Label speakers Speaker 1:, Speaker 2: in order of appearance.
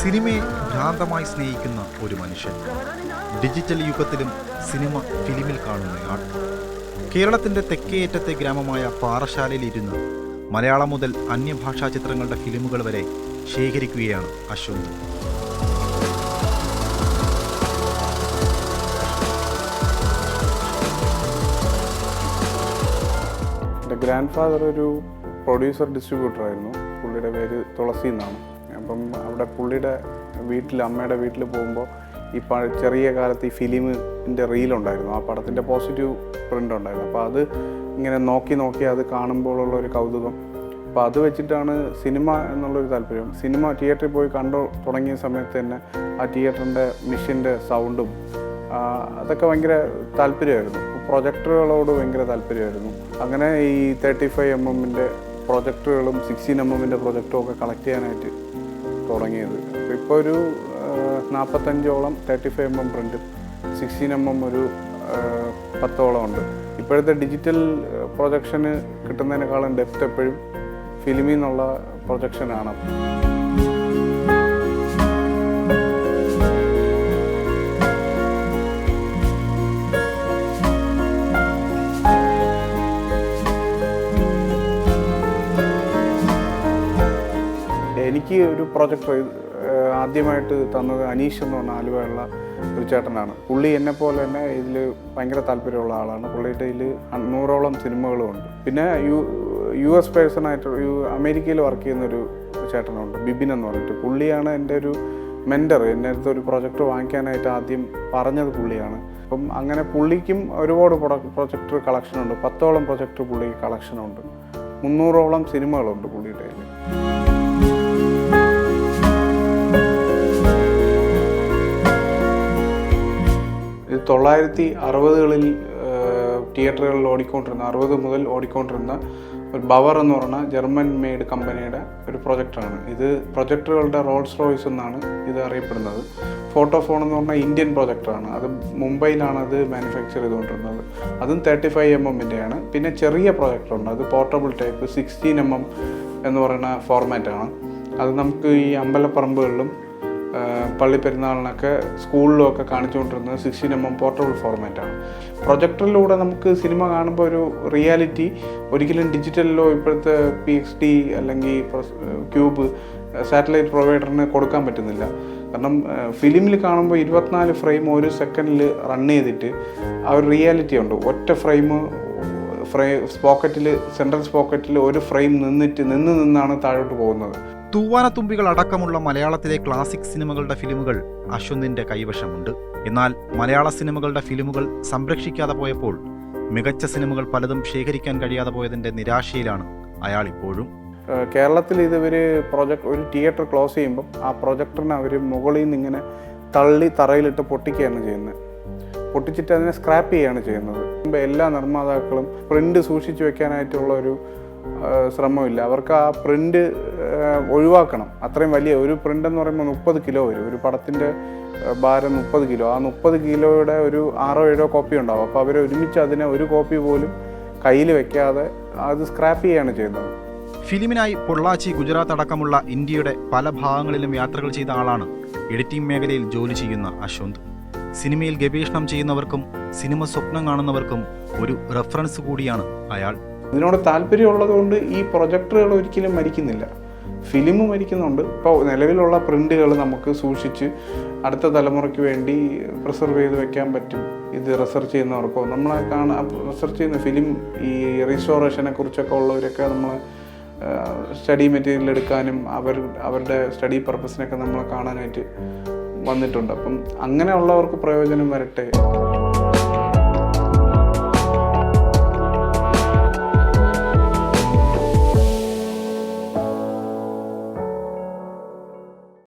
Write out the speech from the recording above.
Speaker 1: സിനിമയെ ഭ്രാന്തമായി സ്നേഹിക്കുന്ന ഒരു മനുഷ്യൻ. ഡിജിറ്റൽ യുഗത്തിലും സിനിമ ഫിലിമിൽ കാണുന്നയാൾ. കേരളത്തിൻ്റെ തെക്കേയറ്റത്തെ ഗ്രാമമായ പാറശാലയിലിരുന്ന് മലയാളം മുതൽ അന്യഭാഷാ ചിത്രങ്ങളുടെ ഫിലിമുകൾ വരെ ശേഖരിക്കുകയാണ് അശ്വന്ത്.
Speaker 2: എൻ്റെ ഗ്രാൻഡ് ഫാദർ ഒരു പ്രൊഡ്യൂസർ ഡിസ്ട്രിബ്യൂട്ടറായിരുന്നു. പുള്ളിയുടെ പേര് തുളസി എന്നാണ്. അപ്പം അവിടെ പുള്ളിയുടെ വീട്ടിൽ, അമ്മയുടെ വീട്ടിൽ പോകുമ്പോൾ ഈ ചെറിയ കാലത്ത് ഈ ഫിലിമിൻ്റെ റീലുണ്ടായിരുന്നു. ആ പടത്തിൻ്റെ പോസിറ്റീവ് പ്രിൻ്റ് ഉണ്ടായിരുന്നു. അപ്പോൾ അത് ഇങ്ങനെ നോക്കി അത് കാണുമ്പോഴുള്ള ഒരു കൗതുകം. അപ്പോൾ അത് വെച്ചിട്ടാണ് സിനിമ എന്നുള്ളൊരു താല്പര്യം. സിനിമ തിയേറ്ററിൽ പോയി കണ്ടു തുടങ്ങിയ സമയത്ത് തന്നെ ആ തിയേറ്ററിൻ്റെ മെഷീൻ്റെ സൗണ്ടും അതൊക്കെ ഭയങ്കര താല്പര്യമായിരുന്നു. പ്രൊജക്ടറുകളോട് ഭയങ്കര താല്പര്യമായിരുന്നു. അങ്ങനെ ഈ 35mm പ്രൊജക്ടറുകളും 16mm പ്രൊജക്ടറും ഒക്കെ കളക്ട് ചെയ്യാനായിട്ട് തുടങ്ങിയത്. ഇപ്പോൾ ഒരു 45ഓളം 35mm പ്രിൻറ്റും 16mm ഒരു 10ഓളം ഉണ്ട്. ഇപ്പോഴത്തെ ഡിജിറ്റൽ പ്രൊജക്ഷന് കിട്ടുന്നതിനേക്കാളും ഡെപ്ത് എപ്പോഴും ഫിലിമിൽ നിന്നുള്ള പ്രൊജക്ഷനാണ്. എനിക്ക് ഒരു പ്രൊജക്ടർ ആദ്യമായിട്ട് തന്നത് അനീഷ് എന്ന് പറഞ്ഞ ആലുവയുള്ള ഒരു ചേട്ടനാണ്. പുള്ളി എന്നെപ്പോലെ തന്നെ ഇതിൽ ഭയങ്കര താല്പര്യമുള്ള ആളാണ്. പുള്ളിയുടെ ഇതിൽ 100ഓളം സിനിമകളും ഉണ്ട്. പിന്നെ US പേഴ്സണായിട്ട് അമേരിക്കയിൽ വർക്ക് ചെയ്യുന്നൊരു ചേട്ടനുണ്ട്, ബിബിൻ എന്ന് പറഞ്ഞിട്ട്. പുള്ളിയാണ് എൻ്റെ ഒരു മെൻറ്റർ. എൻ്റെ അടുത്ത് ഒരു പ്രൊജക്ടർ വാങ്ങിക്കാനായിട്ട് ആദ്യം പറഞ്ഞത് പുള്ളിയാണ്. അപ്പം അങ്ങനെ പുള്ളിക്കും ഒരുപാട് പ്രൊജക്ടർ കളക്ഷനുണ്ട്. 10ഓളം പ്രൊജക്ടർ പുള്ളിക്ക് കളക്ഷനുണ്ട്. 300ഓളം സിനിമകളുണ്ട് പുള്ളിയുടെ കയ്യിൽ. ഇത് 1960കളിൽ തിയേറ്ററുകളിൽ ഓടിക്കൊണ്ടിരുന്ന, 60 മുതൽ ഓടിക്കൊണ്ടിരുന്ന ഒരു ബവർ എന്ന് പറഞ്ഞ ജർമ്മൻ മെയ്ഡ് കമ്പനിയുടെ ഒരു പ്രൊജക്ടറാണ് ഇത്. പ്രൊജക്ടറുകളുടെ റോൾസ് റോയ്സ് എന്നാണ് ഇത് അറിയപ്പെടുന്നത്. ഫോട്ടോഫോൺ എന്ന് പറഞ്ഞാൽ ഇന്ത്യൻ പ്രൊജക്ടറാണ്. അത് മുംബൈയിലാണ് അത് മാനുഫാക്ചർ ചെയ്തുകൊണ്ടിരുന്നത്. അതും 35mmൻ്റെയാണ്. പിന്നെ ചെറിയ പ്രൊജക്ടറുണ്ട്, അത് പോർട്ടബിൾ ടൈപ്പ് 16mm എന്ന് പറയുന്ന ഫോർമാറ്റാണ്. അത് നമുക്ക് ഈ അമ്പലപ്പറമ്പുകളിലും പള്ളിപ്പെരുന്നാളിനൊക്കെ സ്കൂളിലും ഒക്കെ കാണിച്ചുകൊണ്ടിരുന്നത് 16mm പോർട്ടബിൾ ഫോർമാറ്റാണ്. പ്രൊജക്ടറിലൂടെ നമുക്ക് സിനിമ കാണുമ്പോൾ ഒരു റിയാലിറ്റി ഒരിക്കലും ഡിജിറ്റലിലോ ഇപ്പോഴത്തെ PXD അല്ലെങ്കിൽ ക്യൂബ് സാറ്റലൈറ്റ് പ്രൊവൈഡറിന് കൊടുക്കാൻ പറ്റുന്നില്ല. കാരണം ഫിലിമിൽ കാണുമ്പോൾ 24 ഫ്രെയിം ഒരു സെക്കൻഡിൽ റൺ ചെയ്തിട്ട് ആ ഒരു റിയാലിറ്റി ഉണ്ട്. ഒറ്റ പോക്കറ്റിൽ, സെൻട്രൽ പോക്കറ്റിൽ ഒരു ഫ്രെയിം നിന്നാണ് താഴോട്ട് പോകുന്നത്.
Speaker 1: തൂവാനത്തുമ്പികൾ അടക്കമുള്ള മലയാളത്തിലെ ക്ലാസിക് സിനിമകളുടെ ഫിലിമുകൾ അശ്വന്തിൻ്റെ കൈവശമുണ്ട്. എന്നാൽ മലയാള സിനിമകളുടെ ഫിലിമുകൾ സംരക്ഷിക്കാതെ പോയപ്പോൾ മികച്ച സിനിമകൾ പലതും ശേഖരിക്കാൻ കഴിയാതെ പോയതിൻ്റെ നിരാശയിലാണ് അയാൾ ഇപ്പോഴും.
Speaker 2: കേരളത്തിൽ ഇതുവർ ഒരു തിയേറ്റർ ക്ലോസ് ചെയ്യുമ്പം ആ പ്രൊജക്ടറിനെ അവർ മുകളിൽ നിന്ന് ഇങ്ങനെ തള്ളി തറയിലിട്ട് പൊട്ടിക്കുകയാണ് ചെയ്യുന്നത്. പൊട്ടിച്ചിട്ട് അതിനെ സ്ക്രാപ്പ് ചെയ്യുകയാണ് ചെയ്യുന്നത്. എല്ലാ നിർമ്മാതാക്കളും പ്രിൻ്റ് സൂക്ഷിച്ചു വെക്കാനായിട്ടുള്ള ഒരു ശ്രമമില്ല. അവർക്ക് ആ പ്രിൻ്റ് ഒഴിവാക്കണം. അത്രയും വലിയ ഒരു പ്രിൻ്റ് എന്ന് പറയുമ്പോൾ 30 കിലോ വരും. ഒരു പടത്തിൻ്റെ ഭാരം 30 കിലോ. ആ 30 കിലോയുടെ ഒരു 6-7 കോപ്പി ഉണ്ടാവും. അപ്പോൾ അവർ ഒരുമിച്ച് അതിനെ ഒരു കോപ്പി പോലും കയ്യിൽ വെക്കാതെ അത് സ്ക്രാപ്പ് ചെയ്യുകയാണ് ചെയ്യുന്നത്.
Speaker 1: ഫിലിമിനായി പൊള്ളാച്ചി, ഗുജറാത്ത് അടക്കമുള്ള ഇന്ത്യയുടെ പല ഭാഗങ്ങളിലും യാത്രകൾ ചെയ്ത ആളാണ് എഡിറ്റിംഗ് മേഖലയിൽ ജോലി ചെയ്യുന്ന അശ്വന്ത്. സിനിമയിൽ ഗവേഷണം ചെയ്യുന്നവർക്കും സിനിമ സ്വപ്നം കാണുന്നവർക്കും ഒരു റെഫറൻസ് കൂടിയാണ് അയാൾ.
Speaker 2: ഇതിനോട് താല്പര്യമുള്ളത് കൊണ്ട് ഈ പ്രൊജക്ടറുകൾ ഒരിക്കലും മരിക്കുന്നില്ല, ഫിലിം മരിക്കുന്നുണ്ട്. ഇപ്പോൾ നിലവിലുള്ള പ്രിൻ്റുകൾ നമുക്ക് സൂക്ഷിച്ച് അടുത്ത തലമുറയ്ക്ക് വേണ്ടി പ്രിസർവ് ചെയ്ത് വെക്കാൻ പറ്റും. ഇത് റിസർച്ച് ചെയ്യുന്നവർക്കോ നമ്മളെ റിസർച്ച് ചെയ്യുന്ന ഫിലിം ഈ റീസ്റ്റോറേഷനെ കുറിച്ചൊക്കെ ഉള്ളവരൊക്കെ നമ്മൾ സ്റ്റഡി മെറ്റീരിയൽ എടുക്കാനും അവരുടെ സ്റ്റഡി പർപ്പസിനൊക്കെ നമ്മളെ കാണാനായിട്ട് വന്നിട്ടുണ്ട്. അപ്പം അങ്ങനെയുള്ളവർക്ക് പ്രയോജനം വരട്ടെ.